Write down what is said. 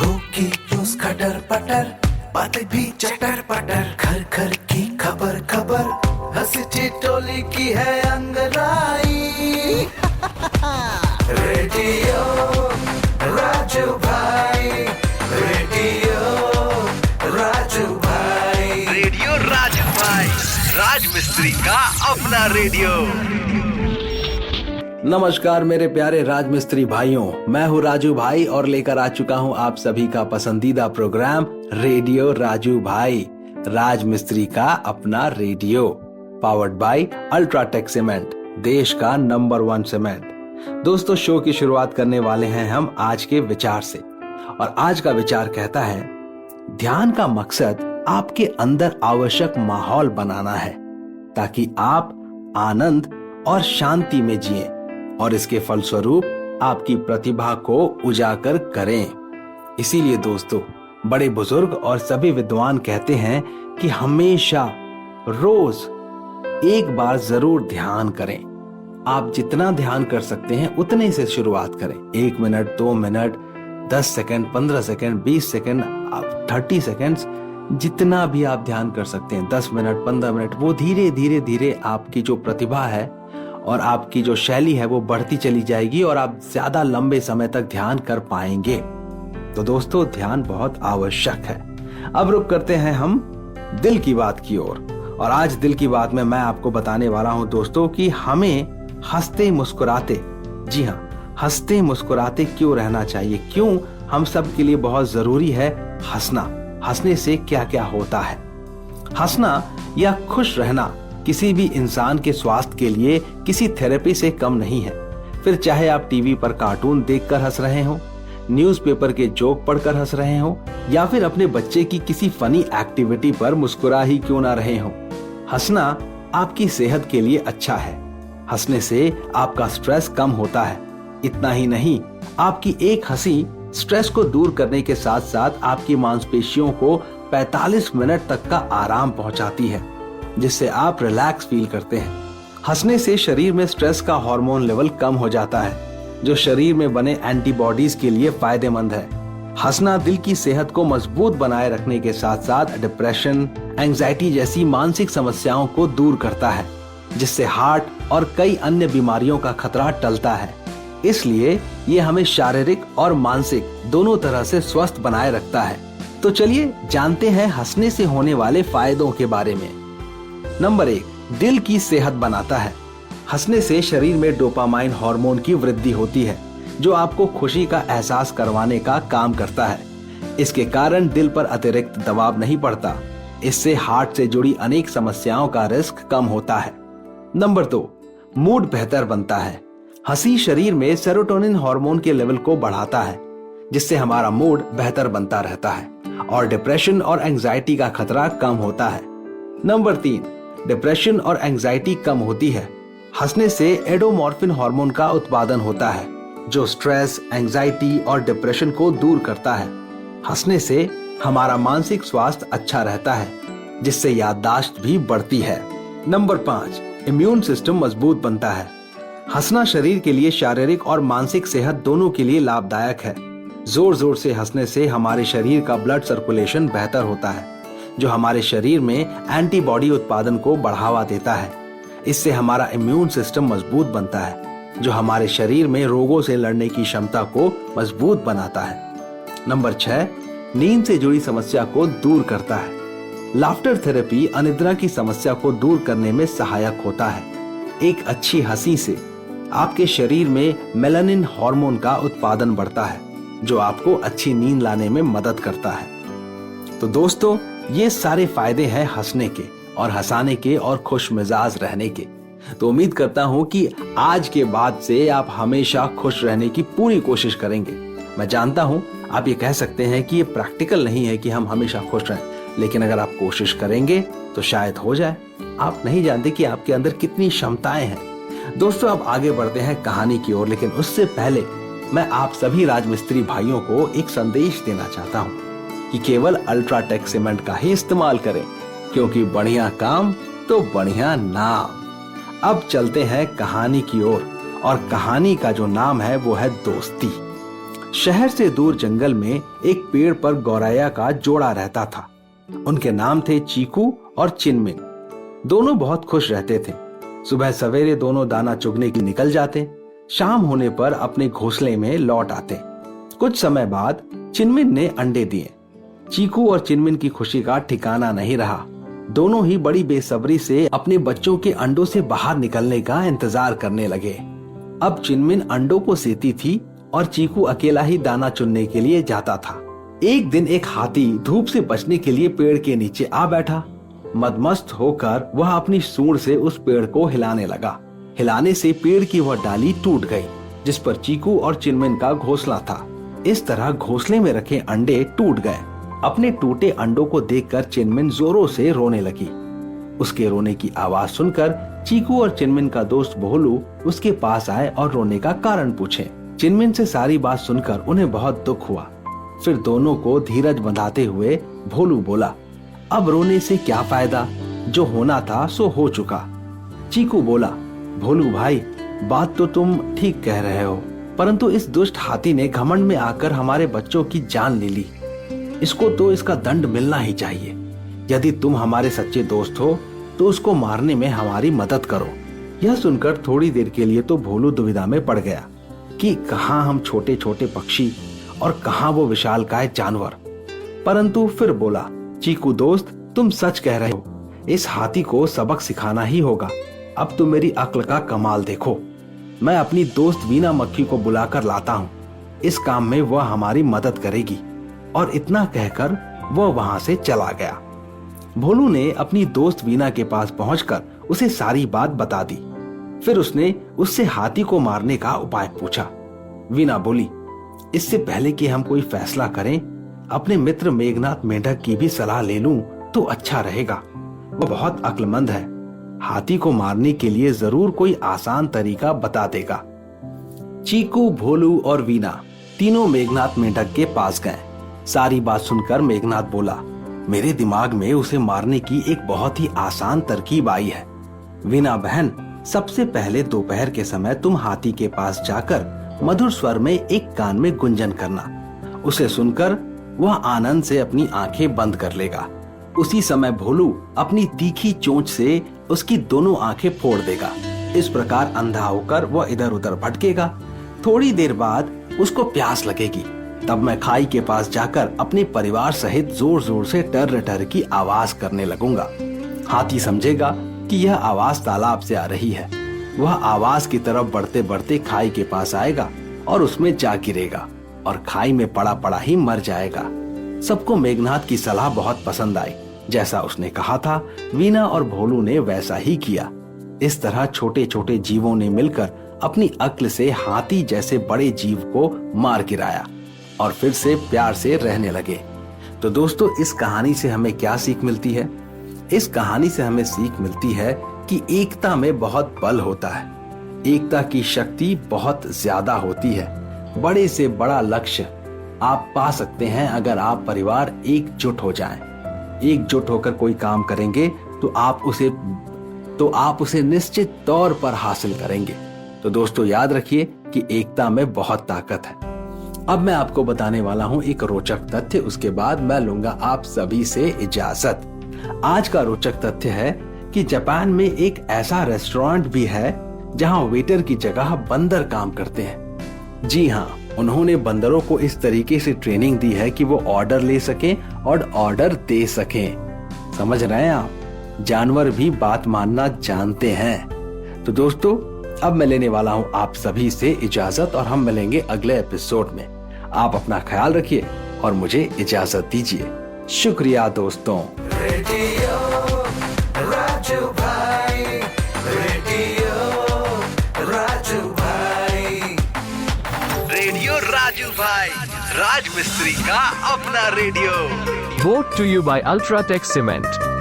होगी रोज खटर पटर, बातें भी चटर पटर, घर घर की खबर खबर, हंसी ठिठोली की है अंगड़ाई। रेडियो राजू भाई, रेडियो राजू भाई, रेडियो राजू भाई, राज मिस्त्री का अपना रेडियो। नमस्कार मेरे प्यारे राजमिस्त्री भाइयों, मैं हूँ राजू भाई और लेकर आ चुका हूँ आप सभी का पसंदीदा प्रोग्राम रेडियो राजू भाई, राजमिस्त्री का अपना radio, powered by UltraTech cement, देश का नंबर 1 सीमेंट। दोस्तों, शो की शुरुआत करने वाले हैं हम आज के विचार से, और आज का विचार कहता है, ध्यान का मकसद आपके अंदर आवश्यक माहौल बनाना है ताकि आप आनंद और शांति में जिएं और इसके फलस्वरूप आपकी प्रतिभा को उजागर करें। इसीलिए दोस्तों, बड़े बुजुर्ग और सभी विद्वान कहते हैं कि हमेशा रोज एक बार जरूर ध्यान करें। आप जितना ध्यान कर सकते हैं उतने से शुरुआत करें। 1 minute, 2 minute, 10 second, 15 second, 20 second, 30 seconds, जितना भी आप ध्यान कर सकते हैं, 10 मिनट, 15 मिनट, वो धीरे धीरे धीरे आपकी जो प्रतिभा है और आपकी जो शैली है वो बढ़ती चली जाएगी और आप ज्यादा लंबे समय तक ध्यान कर पाएंगे। तो दोस्तों, ध्यान बहुत आवश्यक है। अब रुक करते हैं हम दिल की बात की ओर, और आज दिल की बात में मैं आपको बताने वाला हूं दोस्तों कि हमें हंसते मुस्कुराते, जी हाँ, हंसते मुस्कुराते क्यों रहना चाहिए, क्यों हम सब के लिए बहुत जरूरी है हंसना। हंसने से क्या क्या होता है। हंसना या खुश रहना किसी भी इंसान के स्वास्थ्य के लिए किसी थेरेपी से कम नहीं है। फिर चाहे आप टीवी पर कार्टून देखकर हंस रहे हो, न्यूज़पेपर के जोक पढ़कर हंस रहे हो, या फिर अपने बच्चे की किसी फनी एक्टिविटी पर मुस्कुरा ही क्यों ना रहे हो, हंसना आपकी सेहत के लिए अच्छा है। हंसने से आपका स्ट्रेस कम होता है। इतना ही नहीं, आपकी एक हंसी स्ट्रेस को दूर करने के साथ साथ आपकी मांसपेशियों को 45 मिनट तक का आराम पहुंचाती है, जिससे आप रिलैक्स फील करते हैं। हंसने से शरीर में स्ट्रेस का हार्मोन लेवल कम हो जाता है, जो शरीर में बने एंटीबॉडीज के लिए फायदेमंद है। हंसना दिल की सेहत को मजबूत बनाए रखने के साथ साथ डिप्रेशन, एंजाइटी जैसी मानसिक समस्याओं को दूर करता है, जिससे हार्ट और कई अन्य बीमारियों का खतरा टलता है। इसलिए ये हमें शारीरिक और मानसिक दोनों तरह से स्वस्थ बनाए रखता है। तो चलिए जानते हैं हंसने से होने वाले फायदों के बारे में। नंबर 1, दिल की सेहत बनाता है। हंसने से शरीर में डोपामाइन हार्मोन की वृद्धि होती है, जो आपको खुशी का एहसास करवाने का काम करता है। इसके कारण दिल पर अतिरिक्त दबाव नहीं पड़ता। इससे हार्ट से जुड़ी अनेक समस्याओं का रिस्क कम होता है। नंबर 2, मूड बेहतर बनता है। हंसी शरीर में सेरोटोनिन हार्मोन के लेवल को बढ़ाता है, जिससे हमारा मूड बेहतर बनता रहता है और डिप्रेशन और एंजाइटी का खतरा कम होता है। नंबर 3, डिप्रेशन और एंजाइटी कम होती है। हंसने से एंडोर्फिन हार्मोन का उत्पादन होता है, जो स्ट्रेस, एंजाइटी और डिप्रेशन को दूर करता है। हंसने से हमारा मानसिक स्वास्थ्य अच्छा रहता है, जिससे याददाश्त भी बढ़ती है। नंबर 5, इम्यून सिस्टम मजबूत बनता है। हंसना शरीर के लिए शारीरिक और मानसिक सेहत दोनों के लिए लाभदायक है। जोर जोर से हंसने से हमारे शरीर का ब्लड सर्कुलेशन बेहतर होता है, जो हमारे शरीर में एंटीबॉडी उत्पादन को बढ़ावा देता है। इससे हमारा इम्यून सिस्टम मजबूत बनता है, जो हमारे शरीर में रोगों से लड़ने की क्षमता को मजबूत बनाता है। नंबर 6, नींद से जुड़ी समस्या को दूर करता है। लाफ्टर थेरेपी अनिद्रा की समस्या को दूर करने में सहायक होता है। एक अच्छी हंसी से आपके शरीर में मेलानिन हार्मोन का उत्पादन बढ़ता है, जो आपको अच्छी नींद लाने में मदद करता है। तो दोस्तों, ये सारे फायदे हैं हंसने के और हंसाने के और खुश मिजाज रहने के। तो उम्मीद करता हूं कि आज के बाद से आप हमेशा खुश रहने की पूरी कोशिश करेंगे। मैं जानता हूं आप ये कह सकते हैं कि ये प्रैक्टिकल नहीं है कि हम हमेशा खुश रहें, लेकिन अगर आप कोशिश करेंगे तो शायद हो जाए। आप नहीं जानते कि आपके अंदर कितनी क्षमताएं हैं। दोस्तों, अब आगे बढ़ते हैं कहानी की ओर, लेकिन उससे पहले मैं आप सभी राजमिस्त्री भाइयों को एक संदेश देना चाहता हूं कि केवल अल्ट्राटेक सीमेंट का ही इस्तेमाल करें, क्योंकि बढ़िया काम तो बढ़िया नाम। अब चलते हैं कहानी की ओर, और कहानी का जो नाम है वो है दोस्ती। शहर से दूर जंगल में एक पेड़ पर गौरैया का जोड़ा रहता था। उनके नाम थे चीकू और चिनमिन। दोनों बहुत खुश रहते थे। सुबह सवेरे दोनों दाना चुगने के निकल जाते, शाम होने पर अपने घोंसले में लौट आते। कुछ समय बाद चिनमिन ने अंडे दिए। चीकू और चिनमिन की खुशी का ठिकाना नहीं रहा। दोनों ही बड़ी बेसब्री से अपने बच्चों के अंडों से बाहर निकलने का इंतजार करने लगे। अब चिनमिन अंडों को सेती थी और चीकू अकेला ही दाना चुनने के लिए जाता था। एक दिन एक हाथी धूप से बचने के लिए पेड़ के नीचे आ बैठा। मदमस्त होकर वह अपनी सूंड से उस पेड़ को हिलाने लगा। हिलाने से पेड़ की वह डाली टूट गई, जिस पर चीकू और चिनमिन का घोंसला था। इस तरह घोंसले में रखे अंडे टूट गए। अपने टूटे अंडों को देखकर चिनमिन जोरों से रोने लगी। उसके रोने की आवाज सुनकर चीकू और चिनमिन का दोस्त भोलू उसके पास आए और रोने का कारण पूछे। चिनमिन से सारी बात सुनकर उन्हें बहुत दुख हुआ। फिर दोनों को धीरज बंधाते हुए भोलू बोला, अब रोने से क्या फायदा, जो होना था सो हो चुका। चीकू बोला, भोलू भाई बात तो तुम ठीक कह रहे हो, परंतु इस दुष्ट हाथी ने घमंड में आकर हमारे बच्चों की जान ले ली। इसको तो इसका दंड मिलना ही चाहिए। यदि तुम हमारे सच्चे दोस्त हो तो उसको मारने में हमारी मदद करो। यह सुनकर थोड़ी देर के लिए तो भोलू दुविधा में पड़ गया कि कहाँ हम छोटे छोटे पक्षी और कहाँ वो विशालकाय जानवर। परंतु फिर बोला, चीकू दोस्त तुम सच कह रहे हो, इस हाथी को सबक सिखाना ही होगा। अब तुम मेरी अक्ल का कमाल देखो। मैं अपनी दोस्त वीना मक्खी को बुलाकर लाता हूँ, इस काम में वह हमारी मदद करेगी। और इतना कहकर वह वहां से चला गया। भोलू ने अपनी दोस्त वीना के पास पहुंचकर उसे सारी बात बता दी। फिर उसने उससे हाथी को मारने का उपाय पूछा। वीना बोली, इससे पहले कि हम कोई फैसला करें, अपने मित्र मेघनाथ मेंढक की भी सलाह ले लूं तो अच्छा रहेगा। वह बहुत अक्लमंद है, हाथी को मारने के लिए जरूर कोई आसान तरीका बता देगा। चीकू, भोलू और वीना तीनों मेघनाथ मेंढक के पास गए। सारी बात सुनकर मेघनाथ बोला, मेरे दिमाग में उसे मारने की एक बहुत ही आसान तरकीब आई है। वीना बहन, सबसे पहले दोपहर के समय तुम हाथी के पास जाकर मधुर स्वर में एक कान में गुंजन करना। उसे सुनकर वह आनंद से अपनी आंखें बंद कर लेगा। उसी समय भोलू अपनी तीखी चोंच से उसकी दोनों आंखें फोड़ देगा। इस प्रकार अंधा होकर वह इधर उधर भटकेगा। थोड़ी देर बाद उसको प्यास लगेगी। तब मैं खाई के पास जाकर अपने परिवार सहित जोर जोर से टर टर की आवाज करने लगूंगा। हाथी समझेगा कि यह आवाज तालाब से आ रही है। वह आवाज की तरफ बढ़ते बढ़ते खाई के पास आएगा और उसमें जा गिरेगा और खाई में पड़ा पड़ा ही मर जाएगा। सबको मेघनाथ की सलाह बहुत पसंद आई। जैसा उसने कहा था, वीना और भोलू ने वैसा ही किया। इस तरह छोटे छोटे जीवों ने मिलकर अपनी अक्ल से हाथी जैसे बड़े जीव को मार गिराया और फिर से प्यार से रहने लगे। तो दोस्तों, इस कहानी से हमें क्या सीख मिलती है? इस कहानी से हमें सीख मिलती है कि एकता में बहुत बल होता है। एकता की शक्ति बहुत ज्यादा होती है। बड़े से बड़ा लक्ष्य आप पा सकते हैं अगर आप परिवार एकजुट हो जाएं। एकजुट होकर कोई काम करेंगे तो आप उसे निश्चित तौर पर हासिल करेंगे। तो दोस्तों, याद रखिए कि एकता में बहुत ताकत है। अब मैं आपको बताने वाला हूं एक रोचक तथ्य। उसके बाद मैं लूंगा आप सभी से इजाजत। आज का रोचक तथ्य है कि जापान में एक ऐसा रेस्टोरेंट भी है जहां वेटर की जगह बंदर काम करते हैं। जी हाँ, उन्होंने बंदरों को इस तरीके से ट्रेनिंग दी है कि वो ऑर्डर ले सकें और ऑर्डर दे सकें। समझ रहे हैं आप? जानवर भी बात मानना जानते हैं। तो दोस्तों, अब मैं लेने वाला हूं आप सभी से इजाजत और हम मिलेंगे अगले एपिसोड में। आप अपना ख्याल रखिए और मुझे इजाजत दीजिए। शुक्रिया दोस्तों। रेडियो राजू भाई, रेडियो राजू भाई, रेडियो राजू भाई, राज मिस्त्री का अपना radio. Brought to you by Ultratech Cement.